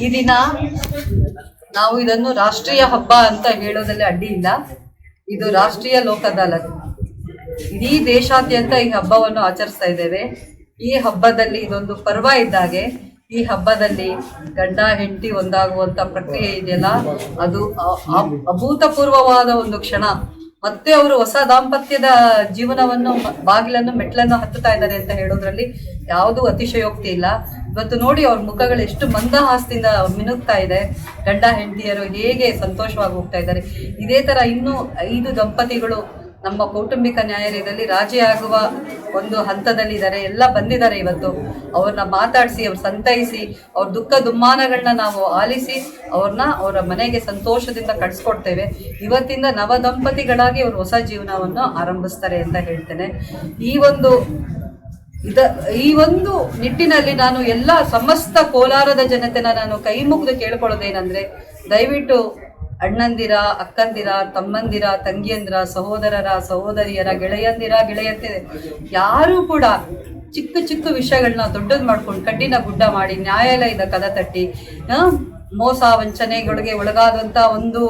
ಈ ದಿನ ನಾವು ಇದನ್ನು ರಾಷ್ಟ್ರೀಯ ಹಬ್ಬ ಅಂತ ಹೇಳೋದ್ರಲ್ಲಿ ಅಡ್ಡಿ ಇಲ್ಲ. ಇದು ರಾಷ್ಟ್ರೀಯ ಲೋಕ ಅದಾಲತ್. ಇಡೀ ದೇಶಾದ್ಯಂತ ಈ ಹಬ್ಬವನ್ನು ಆಚರಿಸ್ತಾ ಇದ್ದೇವೆ. ಈ ಹಬ್ಬದಲ್ಲಿ ಇದೊಂದು ಪರ್ವ ಇದ್ದಾಗೆ. ಈ ಹಬ್ಬದಲ್ಲಿ ಗಂಡ ಹೆಂಡತಿ ಒಂದಾಗುವಂತ ಪ್ರಕ್ರಿಯೆ ಇದೆಯಲ್ಲ, ಅದು ಅಭೂತಪೂರ್ವವಾದ ಒಂದು ಕ್ಷಣ. ಮತ್ತೆ ಅವರು ಹೊಸ ದಾಂಪತ್ಯದ ಜೀವನವನ್ನು ಬಾಗಿಲನ್ನು ಮೆಟ್ಲನ್ನು ಹತ್ತುತ್ತಾ ಇದ್ದಾರೆ ಅಂತ ಹೇಳೋದ್ರಲ್ಲಿ ಯಾವುದೂ ಅತಿಶಯೋಕ್ತಿ ಇಲ್ಲ. ಇವತ್ತು ನೋಡಿ ಅವ್ರ ಮುಖಗಳು ಎಷ್ಟು ಮಂದಹಾಸದಿಂದ ಮಿನುಗ್ತಾ ಇದೆ. ಗಂಡ ಹೆಂಡತಿಯರು ಹೇಗೆ ಸಂತೋಷವಾಗಿ ಹೋಗ್ತಾ ಇದ್ದಾರೆ. ಇದೇ ತರ ಇನ್ನೂ 5 ದಂಪತಿಗಳು ನಮ್ಮ ಕೌಟುಂಬಿಕ ನ್ಯಾಯಾಲಯದಲ್ಲಿ ರಾಜಿ ಆಗುವ ಒಂದು ಹಂತದಲ್ಲಿ ಇದ್ದಾರೆ. ಎಲ್ಲ ಬಂದಿದ್ದಾರೆ. ಇವತ್ತು ಅವ್ರನ್ನ ಮಾತಾಡಿಸಿ, ಅವ್ರು ಸಂತೈಸಿ, ಅವ್ರ ದುಃಖ ದುಮ್ಮಾನಗಳನ್ನ ನಾವು ಆಲಿಸಿ ಅವ್ರನ್ನ ಅವರ ಮನೆಗೆ ಸಂತೋಷದಿಂದ ಕಳಿಸ್ಕೊಡ್ತೇವೆ. ಇವತ್ತಿಂದ ನವ ದಂಪತಿಗಳಾಗಿ ಅವರು ಹೊಸ ಜೀವನವನ್ನು ಆರಂಭಿಸ್ತಾರೆ ಅಂತ ಹೇಳ್ತೇನೆ. ಈ ಒಂದು ನಿಟ್ಟಿನಲ್ಲಿ ನಾನು ಎಲ್ಲ ಸಮಸ್ತ ಕೋಲಾರದ ಜನತೆನ ನಾನು ಕೈ ಮುಗಿದು ಕೇಳ್ಕೊಳ್ಳೋದೇನೆಂದ್ರೆ, ದಯವಿಟ್ಟು ಅಣ್ಣಂದಿರ, ಅಕ್ಕಂದಿರ, ತಮ್ಮಂದಿರ, ತಂಗಿಯಂದಿರ, ಸಹೋದರರ, ಸಹೋದರಿಯರ, ಗೆಳೆಯಂದಿರ ಯಾರು ಕೂಡ ಚಿಕ್ಕ ಚಿಕ್ಕ ವಿಷಯಗಳನ್ನ ದೊಡ್ಡದು ಮಾಡ್ಕೊಂಡು ಕಡ್ಡಿನ ಗುಡ್ಡ ಮಾಡಿ ನ್ಯಾಯಾಲಯದ ಕದ ತಟ್ಟಿ ಮೋಸ ವಂಚನೆಗಳಿಗೆ ಒಳಗಾದಂತ ಒಂದು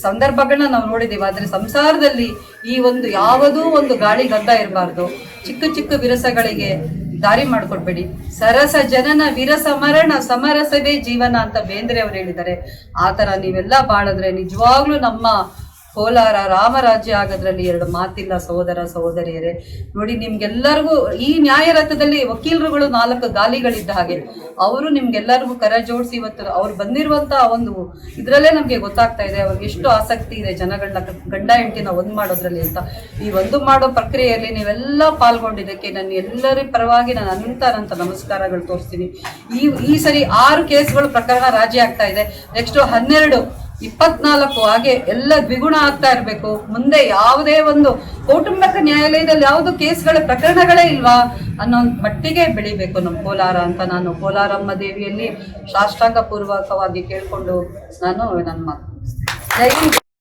ಸಂದರ್ಭಗಳನ್ನ ನಾವು ನೋಡಿದ್ದೀವಿ. ಆದ್ರೆ ಸಂಸಾರದಲ್ಲಿ ಈ ಒಂದು ಯಾವುದೂ ಒಂದು ಗಾಳಿ ಗದ್ದ ಇರಬಾರ್ದು. ಚಿಕ್ಕ ಚಿಕ್ಕ ವಿರಸಗಳಿಗೆ ದಾರಿ ಮಾಡ್ಕೊಡ್ಬೇಡಿ. ಸರಸ ಜನನ ವಿರಸ ಮರಣ ಸಮರಸವೇ ಜೀವನ ಅಂತ ಬೇಂದ್ರೆ ಅವರು ಹೇಳಿದ್ದಾರೆ. ಆ ತರ ನೀವೆಲ್ಲ ಬಾಳಿದ್ರೆ ನಿಜವಾಗ್ಲೂ ನಮ್ಮ ಕೋಲಾರ ರಾಮರಾಜ್ಯ ಆಗೋದ್ರಲ್ಲಿ 2 ಮಾತಿಲ್ಲ. ಸಹೋದರ ಸಹೋದರಿಯರೇ, ನೋಡಿ, ನಿಮ್ಗೆಲ್ಲರಿಗೂ ಈ ನ್ಯಾಯರಥದಲ್ಲಿ ವಕೀಲರುಗಳು 4 ಗಾಲಿಗಳಿದ್ದ ಹಾಗೆ. ಅವರು ನಿಮ್ಗೆಲ್ಲರಿಗೂ ಕರ ಜೋಡಿಸಿ ಇವತ್ತು ಅವ್ರು ಬಂದಿರುವಂತಹ ಒಂದು ಇದ್ರಲ್ಲೇ ನಮ್ಗೆ ಗೊತ್ತಾಗ್ತಾ ಇದೆ ಅವ್ರಿಗೆ ಎಷ್ಟು ಆಸಕ್ತಿ ಇದೆ ಜನಗಳನ್ನ ಗಂಡ ಹೆಂಡತಿನ ಒಂದು ಮಾಡೋದ್ರಲ್ಲಿ ಅಂತ. ಈ ಒಂದು ಮಾಡೋ ಪ್ರಕ್ರಿಯೆಯಲ್ಲಿ ನೀವೆಲ್ಲ ಪಾಲ್ಗೊಂಡಿದ್ದಕ್ಕೆ ನನ್ನ ಎಲ್ಲರ ಪರವಾಗಿ ನಾನು ಅನಂತ ನಮಸ್ಕಾರಗಳು ತೋರಿಸ್ತೀನಿ. ಈ ಸರಿ 6 ಕೇಸ್ಗಳು ಪ್ರಕರಣ ರಾಜಿ ಆಗ್ತಾ ಇದೆ. ನೆಕ್ಸ್ಟ್ 12, 24 ಹಾಗೆ ಎಲ್ಲ ದ್ವಿಗುಣ ಆಗ್ತಾ ಇರಬೇಕು. ಮುಂದೆ ಯಾವುದೇ ಒಂದು ಕೌಟುಂಬಿಕ ನ್ಯಾಯಾಲಯದಲ್ಲಿ ಯಾವುದು ಕೇಸ್ಗಳ ಪ್ರಕರಣಗಳೇ ಇಲ್ವಾ ಅನ್ನೋ ಮಟ್ಟಿಗೆ ಬೆಳಿಬೇಕು ನಮ್ಮ ಕೋಲಾರ ಅಂತ ನಾನು ಕೋಲಾರಮ್ಮ ದೇವಿಯಲ್ಲಿ ಸಾಷ್ಟಾಂಗ ಪೂರ್ವಕವಾಗಿ ಕೇಳ್ಕೊಂಡು ನಾನು ನನ್ನ ಮಾತು